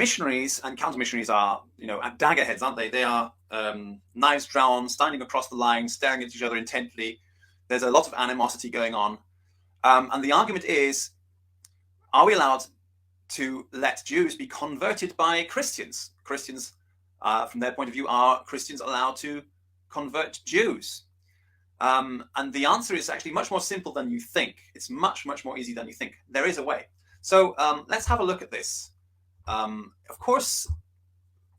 missionaries and counter-missionaries are, at daggerheads, aren't they? They are knives drawn, standing across the line, staring at each other intently. There's a lot of animosity going on. And the argument is, are we allowed to let Jews be converted by Christians? Christians, from their point of view, are Christians allowed to convert Jews? And the answer is actually much more simple than you think. It's much, much more easy than you think. There is a way. So let's have a look at this. Of course,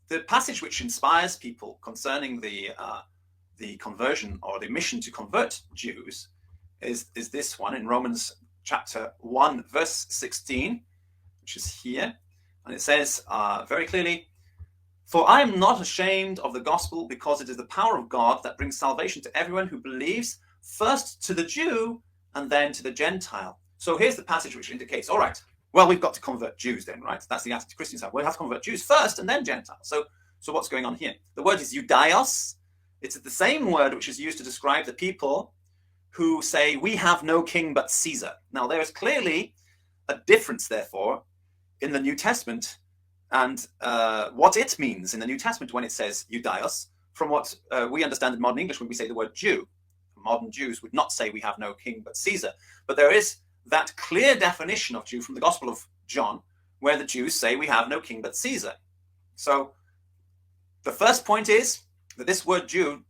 the passage which inspires people concerning the conversion or the mission to convert Jews is this one in Romans chapter 1, verse 16, which is here. And it says very clearly, "For I am not ashamed of the gospel, because it is the power of God that brings salvation to everyone who believes, first to the Jew and then to the Gentile." So here's the passage which indicates, all right, well, we've got to convert Jews then, right? That's the attitude Christians have. We have to convert Jews first and then Gentiles. So what's going on here? The word is Judaios. It's the same word which is used to describe the people who say, we have no king but Caesar. Now, there is clearly a difference, therefore, in the New Testament and what it means in the New Testament when it says Judaios from what we understand in modern English when we say the word Jew. Modern Jews would not say we have no king but Caesar. But there is that clear definition of Jew from the Gospel of John, where the Jews say we have no king but Caesar. So the first point is that this word Jew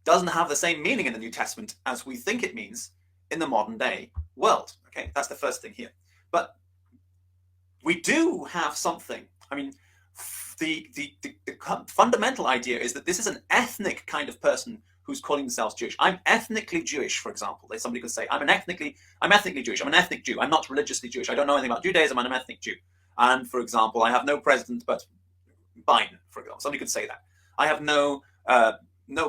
doesn't have the same meaning in the New Testament as we think it means in the modern day world. Okay, that's the first thing here. But we do have something. I mean, the fundamental idea is that this is an ethnic kind of person who's calling themselves Jewish. I'm ethnically Jewish, for example. Somebody could say, I'm ethnically Jewish. I'm an ethnic Jew. I'm not religiously Jewish. I don't know anything about Judaism. I'm an ethnic Jew. And, for example, I have no president but Biden, for example. Somebody could say that. I have no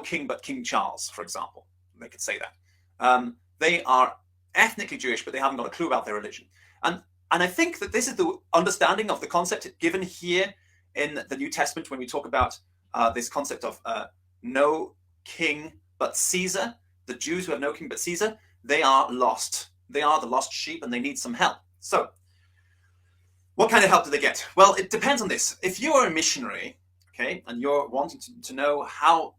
king but King Charles, for example. They could say that. They are ethnically Jewish, but they haven't got a clue about their religion. And I think that this is the understanding of the concept given here in the New Testament when we talk about this concept of no king but Caesar. The Jews who have no king but Caesar, they are lost. They are the lost sheep and they need some help. So what kind of help do they get? Well, it depends on this. If you are a missionary, okay, and you're wanting to know how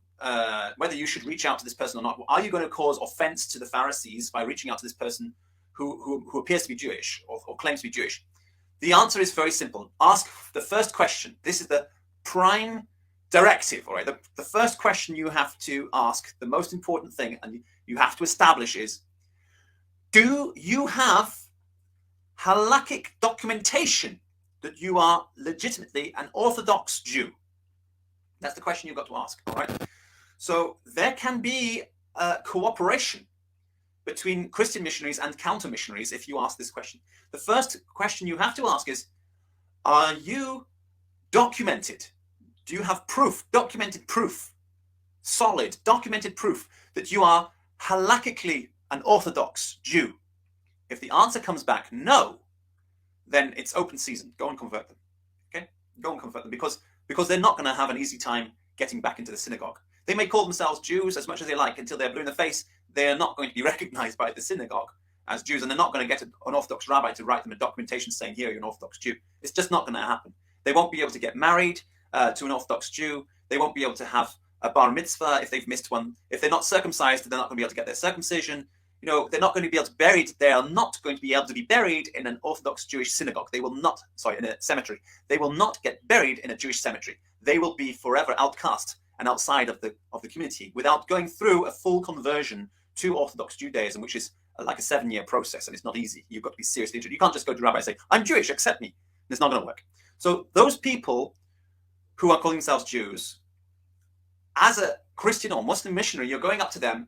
whether you should reach out to this person or not, are you going to cause offense to the Pharisees by reaching out to this person who appears to be Jewish or claims to be Jewish? The answer is very simple. Ask the first question. This is the prime directive, all right? The first question you have to ask, the most important thing, and you have to establish is, do you have halakhic documentation that you are legitimately an Orthodox Jew? That's the question you've got to ask, all right? So there can be cooperation between Christian missionaries and counter-missionaries if you ask this question. The first question you have to ask is, are you documented? Do you have proof, documented proof, solid, documented proof that you are halakhically an Orthodox Jew? If the answer comes back no, then it's open season. Go and convert them. Okay? Go and convert them because they're not going to have an easy time getting back into the synagogue. They may call themselves Jews as much as they like until they're blue in the face. They're not going to be recognized by the synagogue as Jews, and they're not going to get an Orthodox rabbi to write them a documentation saying, here, you're an Orthodox Jew. It's just not going to happen. They won't be able to get married to an Orthodox Jew. They won't be able to have a bar mitzvah if they've missed one. If they're not circumcised, they're not going to be able to get their circumcision. They're not going to be able to be buried. They are not going to be able to be buried in an Orthodox Jewish synagogue. They will not, in a cemetery. They will not get buried in a Jewish cemetery. They will be forever outcast and outside of the community without going through a full conversion to Orthodox Judaism, which is like a 7-year process, and it's not easy. You've got to be seriously interested. You can't just go to a rabbi and say, I'm Jewish, accept me. It's not going to work. So those people who are calling themselves Jews, as a Christian or Muslim missionary, you're going up to them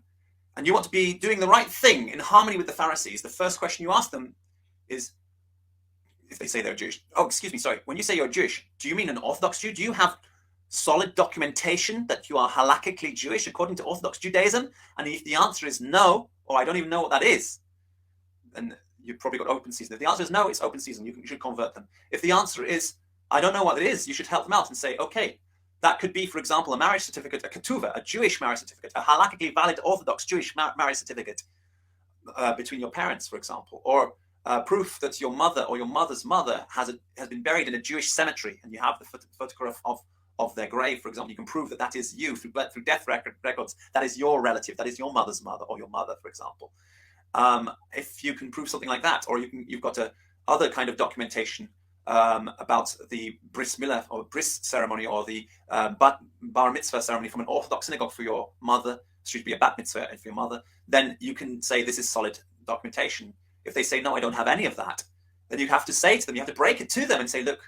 and you want to be doing the right thing in harmony with the Pharisees. The first question you ask them is, if they say they're Jewish, when you say you're Jewish, do you mean an Orthodox Jew? Do you have solid documentation that you are halakhically Jewish according to Orthodox Judaism? And if the answer is no, or I don't even know what that is, then you've probably got open season. If the answer is no, it's open season. You should convert them. If the answer is, I don't know what it is, you should help them out and say, okay, that could be, for example, a marriage certificate, a ketuvah, a Jewish marriage certificate, a halakhically valid Orthodox Jewish marriage certificate between your parents, for example, or proof that your mother or your mother's mother has been buried in a Jewish cemetery, and you have the photograph of their grave, for example, you can prove that that is you through death records. That is your relative. That is your mother's mother or your mother, for example. If you can prove something like that, or you've got other kind of documentation about the bris milah or bris ceremony, or the bar mitzvah ceremony from an Orthodox synagogue for your mother, should be a bat mitzvah for your mother, then you can say this is solid documentation. If they say, no, I don't have any of that, then you have to say to them, you have to break it to them and say, look,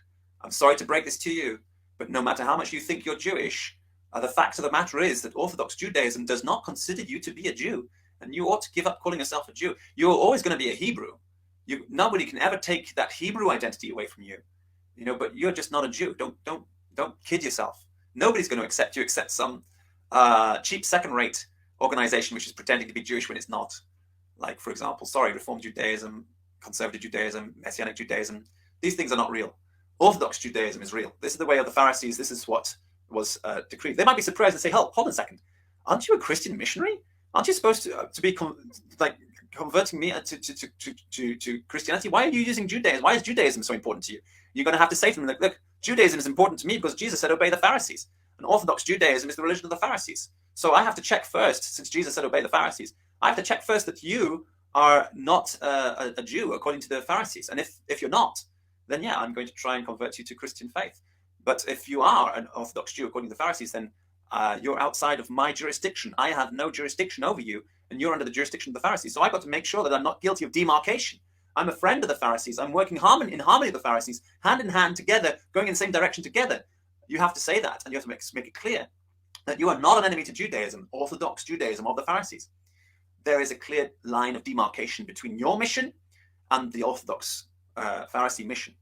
I'm sorry to break this to you, but no matter how much you think you're Jewish, the fact of the matter is that Orthodox Judaism does not consider you to be a Jew, and you ought to give up calling yourself a Jew. You're always going to be a Hebrew. Nobody can ever take that Hebrew identity away from you, but you're just not a Jew. Don't kid yourself. Nobody's going to accept you except some cheap second-rate organization which is pretending to be Jewish when it's not. Like, for example, Reformed Judaism, Conservative Judaism, Messianic Judaism. These things are not real. Orthodox Judaism is real. This is the way of the Pharisees. This is what was decreed. They might be surprised and say, hold on a second. Aren't you a Christian missionary? Aren't you supposed to be converting me to Christianity? Why are you using Judaism? Why is Judaism so important to you? You're going to have to say to them, look, Judaism is important to me because Jesus said obey the Pharisees. And Orthodox Judaism is the religion of the Pharisees. So I have to check first, since Jesus said obey the Pharisees, I have to check first that you are not a Jew according to the Pharisees. And if you're not, then yeah, I'm going to try and convert you to Christian faith. But if you are an Orthodox Jew according to the Pharisees, then you're outside of my jurisdiction. I have no jurisdiction over you, and you're under the jurisdiction of the Pharisees. So I've got to make sure that I'm not guilty of demarcation. I'm a friend of the Pharisees. I'm working in harmony with the Pharisees, hand in hand together, going in the same direction together. You have to say that, and you have to make it clear that you are not an enemy to Judaism, Orthodox Judaism of the Pharisees. There is a clear line of demarcation between your mission and the Orthodox Pharisee mission.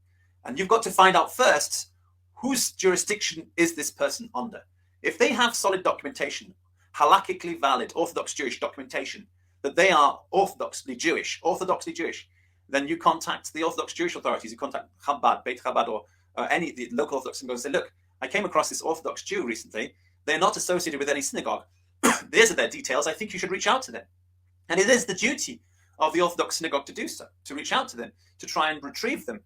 And you've got to find out first, whose jurisdiction is this person under? If they have solid documentation, halakhically valid Orthodox Jewish documentation, that they are orthodoxly Jewish, then you contact the Orthodox Jewish authorities. You contact Chabad, Beit Chabad, or any of the local Orthodox and go and say, look, I came across this Orthodox Jew recently. They're not associated with any synagogue. These are their details. I think you should reach out to them. And it is the duty of the Orthodox synagogue to do so, to reach out to them, to try and retrieve them.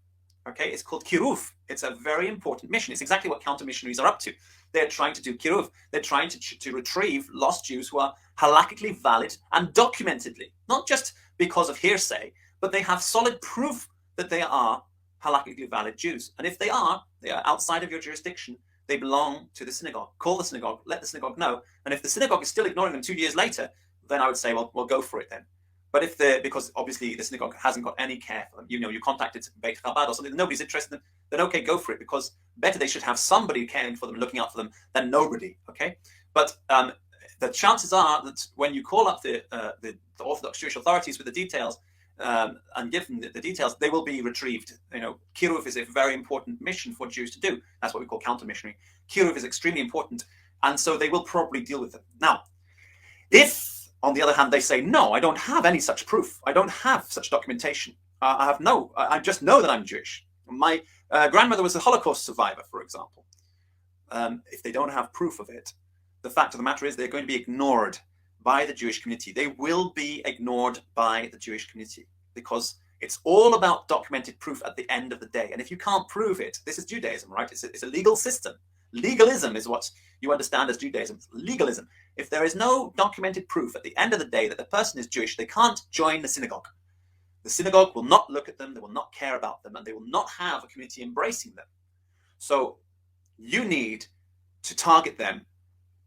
Okay, it's called kiruv. It's a very important mission. It's exactly what counter missionaries are up to. They're trying to do kiruv. They're trying to retrieve lost Jews who are halakhically valid and documentedly, not just because of hearsay, but they have solid proof that they are halakhically valid Jews. And if they are outside of your jurisdiction. They belong to the synagogue. Call the synagogue, let the synagogue know. And if the synagogue is still ignoring them 2 years later, then I would say, well, go for it then. But if because obviously the synagogue hasn't got any care for them, you contacted Beit Chabad or something, nobody's interested in them, then okay, go for it, because better they should have somebody caring for them, looking out for them, than nobody, okay? But the chances are that when you call up the Orthodox Jewish authorities with the details, and give them the details, they will be retrieved. Kiruv is a very important mission for Jews to do. That's what we call counter-missionary. Kiruv is extremely important, and so they will probably deal with them. Now, if, on the other hand, they say, no, I don't have any such proof, I don't have such documentation, I just know that I'm Jewish. My grandmother was a Holocaust survivor, for example. If they don't have proof of it, the fact of the matter is they're going to be ignored by the Jewish community. They will be ignored by the Jewish community because it's all about documented proof at the end of the day. And if you can't prove it, this is Judaism, right? It's a legal system. Legalism is what you understand as Judaism. Legalism. If there is no documented proof at the end of the day that the person is Jewish, they can't join the synagogue. The synagogue will not look at them, they will not care about them, and they will not have a community embracing them. So you need to target them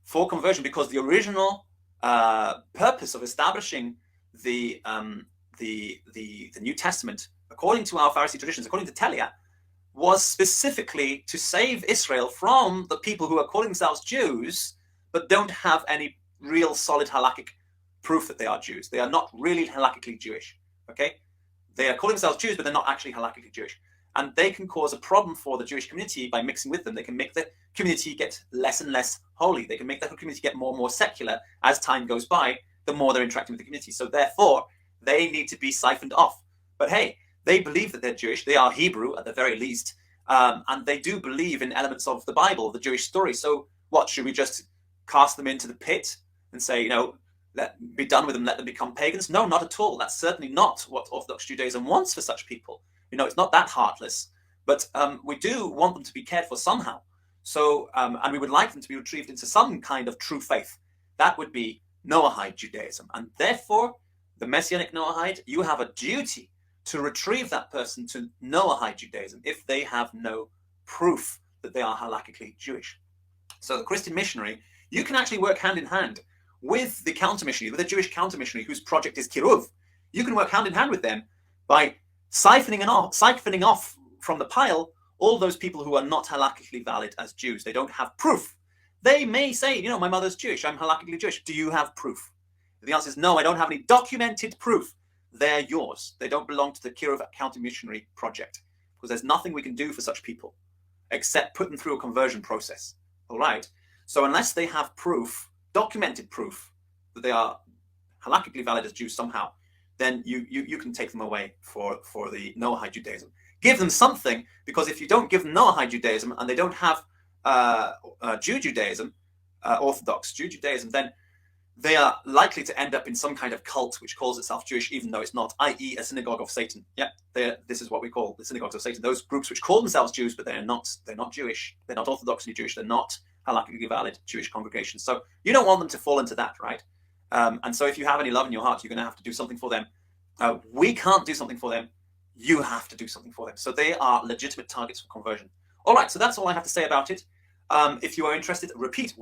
for conversion, because the original purpose of establishing the New Testament, according to our Pharisee traditions, according to Telia, was specifically to save Israel from the people who are calling themselves Jews, but don't have any real solid halakhic proof that they are Jews. They are not really halakhically Jewish. Okay, they are calling themselves Jews, but they're not actually halakhically Jewish, and they can cause a problem for the Jewish community by mixing with them. They can make the community get less and less holy. They can make the community get more and more secular as time goes by, the more they're interacting with the community. So therefore, they need to be siphoned off. But hey, they believe that they're Jewish. They are Hebrew at the very least. And they do believe in elements of the Bible, the Jewish story. So what, should we just cast them into the pit and say, be done with them, let them become pagans. No, not at all. That's certainly not what Orthodox Judaism wants for such people. It's not that heartless, but we do want them to be cared for somehow. So, and we would like them to be retrieved into some kind of true faith. That would be Noahide Judaism. And therefore, the Messianic Noahide, you have a duty to retrieve that person to Noahide Judaism if they have no proof that they are halakhically Jewish. So the Christian missionary, you can actually work hand in hand with the counter-missionary, with a Jewish counter-missionary whose project is Kiruv. You can work hand in hand with them by siphoning off from the pile all those people who are not halakhically valid as Jews. They don't have proof. They may say, my mother's Jewish, I'm halakhically Jewish. Do you have proof? The answer is no, I don't have any documented proof. They're yours. They don't belong to the Kiruv counter-missionary project, because there's nothing we can do for such people except put them through a conversion process. All right? So unless they have proof, documented proof, that they are halakhically valid as Jews somehow, then you can take them away for the Noahide Judaism. Give them something, because if you don't give them Noahide Judaism and they don't have Jew Judaism, Orthodox Jew Judaism, then they are likely to end up in some kind of cult which calls itself Jewish, even though it's not, i.e. a synagogue of Satan. Yeah, this is what we call the synagogues of Satan. Those groups which call themselves Jews, but they're not Jewish. They're not orthodoxly Jewish. They're not halakhically valid Jewish congregations. So you don't want them to fall into that, right? And so if you have any love in your heart, you're going to have to do something for them. We can't do something for them. You have to do something for them. So they are legitimate targets for conversion. All right, so that's all I have to say about it. If you are interested, repeat